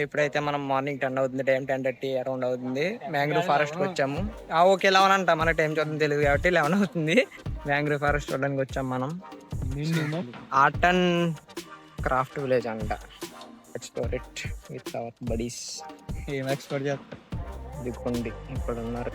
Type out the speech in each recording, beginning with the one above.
ఇప్పుడైతే మనం మార్నింగ్ 10 అవుతుంది, టైం 10:30 అరౌండ్ అవుతుంది. మ్యాంగ్రూవ్ ఫారెస్ట్ కి వచ్చాము. ఓకే 11 అంట, మన టైం చూద్దాం తెలియదు కాబట్టి 11 అవుతుంది. మ్యాంగ్రూవ్ ఫారెస్ట్ చూడడానికి వచ్చాము మనం. ఆర్ట్ అండ్ క్రాఫ్ట్ విలేజ్ అంట. Explore it with our buddies. ఏం ఎక్స్ప్లోర్ చేస్తారు దిక్కుండి ఇక్కడ ఉన్నారు.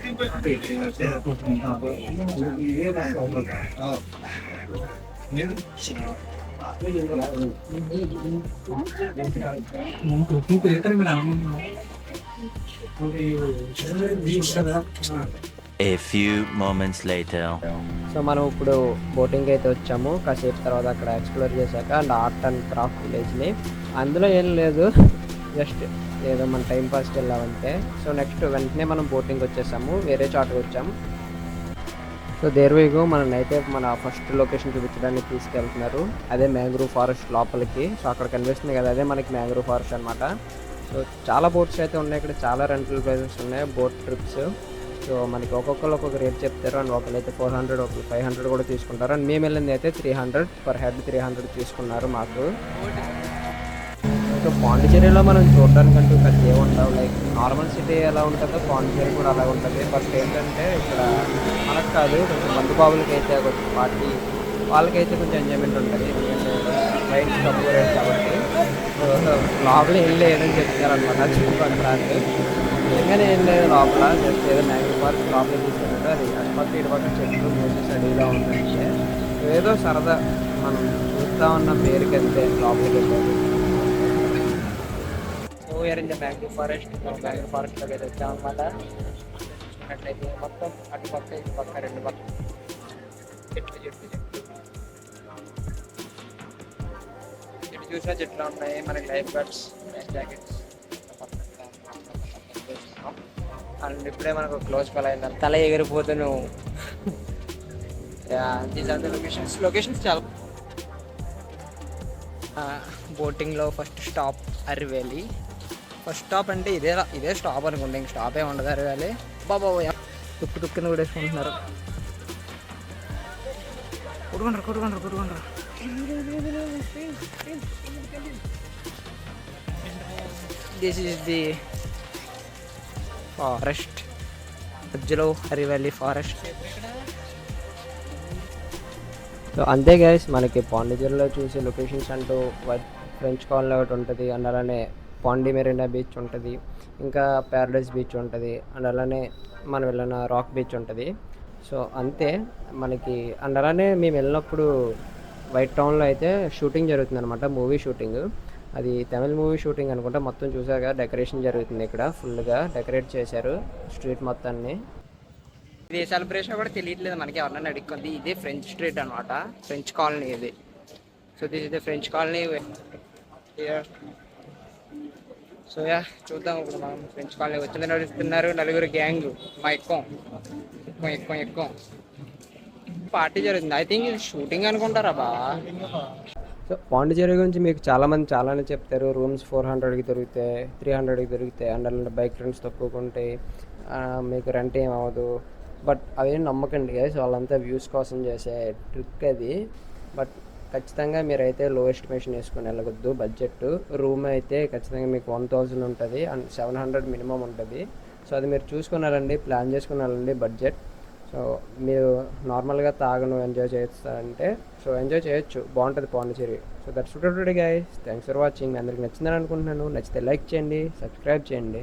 A few moments later. So మనం ఇప్పుడు బోటింగ్ అయితే వచ్చాము. కాసేపు తర్వాత అక్కడ ఎక్స్ప్లోర్ చేశాక అండ్ ఆర్ట్ అండ్ క్రాఫ్ట్ విలేజ్ని. అందులో ఏం లేదు, జస్ట్ ఏదో మన టైం పాస్కి వెళ్ళామంటే. సో నెక్స్ట్ వెంటనే మనం బోటింగ్ వచ్చేసాము, వేరే చోటకి వచ్చాము. సో దేర్వేగో మనల్ని అయితే మన ఫస్ట్ లొకేషన్ చూపించడానికి తీసుకెళ్తున్నారు. అదే మ్యాంగ్రూవ్ ఫారెస్ట్ లోపలికి. సో అక్కడ కనిపిస్తుంది కదా, అదే మనకి మ్యాంగ్రూవ్ ఫారెస్ట్ అనమాట. సో చాలా బోట్స్ అయితే ఉన్నాయి ఇక్కడ, చాలా రెంటల్ ప్లేసెస్ ఉన్నాయి, బోట్ ట్రిప్స్. సో మనకి ఒక్కొక్కరు ఒక్కొక్క రేట్ చెప్తారు. అండ్ ఒకరైతే 400, ఒకరు 500 కూడా తీసుకుంటారు. అండ్ మేము వెళ్ళింది అయితే 300 పర్ హెడ్ 300 తీసుకున్నారు మాకు. సో పాండిచేరిలో మనం చూడడానికంటూ పెద్ద ఏముంటావు, లైక్ నార్మల్ సిటీ ఎలా ఉంటుందో పాండిచేరి కూడా అలాగే ఉంటుంది. బట్ ఏంటంటే ఇక్కడ మనకు కాదు, కొంచెం బంధుబాబులకి అయితే కొంచెం పార్టీ వాళ్ళకైతే కొంచెం ఎంజాయ్మెంట్ ఉంటుంది. ఎందుకంటే రైట్ తక్కువ రేట్ కాబట్టి. సో లోపల ఏం లేదని చెప్తారు అనమాట చుట్టుపక్కల. నిజంగానే ఏం లేదు లోపల, జస్ట్ ఏదో మ్యాంగ్రూవ్ ఫారెస్ట్ లోపలికి తీసుకెళ్ళాడు. అది అటుపక్క ఇటుపక్క చెట్లు మూసేసి అడవిలో ఉందంటే ఏదో సరదా మనం చూస్తూ ఉన్న పేరుకి వెళ్తే లోపలికి వెళ్ళాలి. We are in the mangrove forest. Mangrove forest లోకి అయితే వచ్చామన్నమాట. చూసినట్లయితే మొత్తం అటుపక్క ఇటుపక్క రెండు పక్క చెట్లు చెట్లు చెట్లు చెట్లు చూసినా చెట్లు ఉన్నాయి. మనకి life guards, life jackets. And ఇప్పుడే మనకు క్లోజ్ కాల్ అయింది, తల ఎగిరిపోతాను. దీస్ ఆర్ ద లొకేషన్స్ చాలా. బోటింగ్లో ఫస్ట్ స్టాప్ అరివేలి. ఫస్ట్ స్టాప్ అంటే ఇదే స్టాప్ అనుకుంటే ఇంక స్టాప్ ఏమి ఉండదు. అరివేలి బాబా తుక్కు తుక్కుని కూడా వేసుకుంటున్నారు. కొట్టుకుంటారు. దిస్ ఈస్ ది ఫారెస్ట్, మధ్యలో అరివేలి ఫారెస్ట్. సో అంతే గైస్, మనకి పాండిచేరిలో చూసే లొకేషన్స్ అంటూ ఫ్రెంచ్ కాలనీ ఒకటి ఉంటుంది. అండ్ అలానే పాండి మెరీనా బీచ్ ఉంటుంది, ఇంకా ప్యారడైస్ బీచ్ ఉంటుంది, అండ్ అలానే మనం వెళ్ళిన రాక్ బీచ్ ఉంటుంది. సో అంతే మనకి. అండ్ అలానే మేము వెళ్ళినప్పుడు వైట్ టౌన్లో అయితే షూటింగ్ జరుగుతుంది అనమాట, మూవీ షూటింగ్. అది తమిళ్ మూవీ షూటింగ్ అనుకుంటా. మొత్తం చూసాక డెకరేషన్ జరుగుతుంది ఇక్కడ, ఫుల్గా డెకరేట్ చేశారు స్ట్రీట్ మొత్తాన్ని. ఇది సెలబ్రేషన్ కూడా తెలియట్లేదు మనకి, ఎవరన్నా అడుక్కుంది. ఇదే ఫ్రెంచ్ స్ట్రీట్ అనమాట, ఫ్రెంచ్ కాలనీ ఇది. So this is the French colony. So చూద్దాం ఇప్పుడు మనం ఫ్రెంచ్ కాలనీ వచ్చింది. నడుస్తున్నారు నలుగురు గ్యాంగ్. మా ఎక్కువ పార్టీ జరుగుతుంది. ఐ థింక్ ఇది షూటింగ్ అనుకుంటారా బా. సో పాండిచేరి గురించి మీకు చాలామంది చాలానే చెప్తారు. రూమ్స్ 400కి దొరుకుతాయి, 300కి దొరుకుతాయి. అండ్ అలాంటి బైక్ రెంట్స్ తక్కువకుంటాయి, మీకు రెంట్ ఏం అవ్వదు. బట్ అవేం నమ్మకండి గైస్, వాళ్ళంతా వ్యూస్ కోసం చేసే ట్రిక్ అది. బట్ ఖచ్చితంగా మీరైతే లో ఎస్టిమేషన్ వేసుకొని వెళ్ళగొద్దు. బడ్జెట్ రూమ్ అయితే ఖచ్చితంగా మీకు 1000 ఉంటుంది అండ్ 700 మినిమం ఉంటుంది. సో అది మీరు చూసుకుని వెళ్ళండి, ప్లాన్ చేసుకుని వెళ్ళండి బడ్జెట్. సో మీరు నార్మల్గా తాగను ఎంజాయ్ చేస్తారంటే సో ఎంజాయ్ చేయొచ్చు, బాగుంటుంది Pondicherry. So that's today guys, thanks for watching. అందరికి నచ్చిందని అనుకుంటున్నాను. నచ్చితే లైక్ చేయండి, సబ్స్క్రైబ్ చేయండి.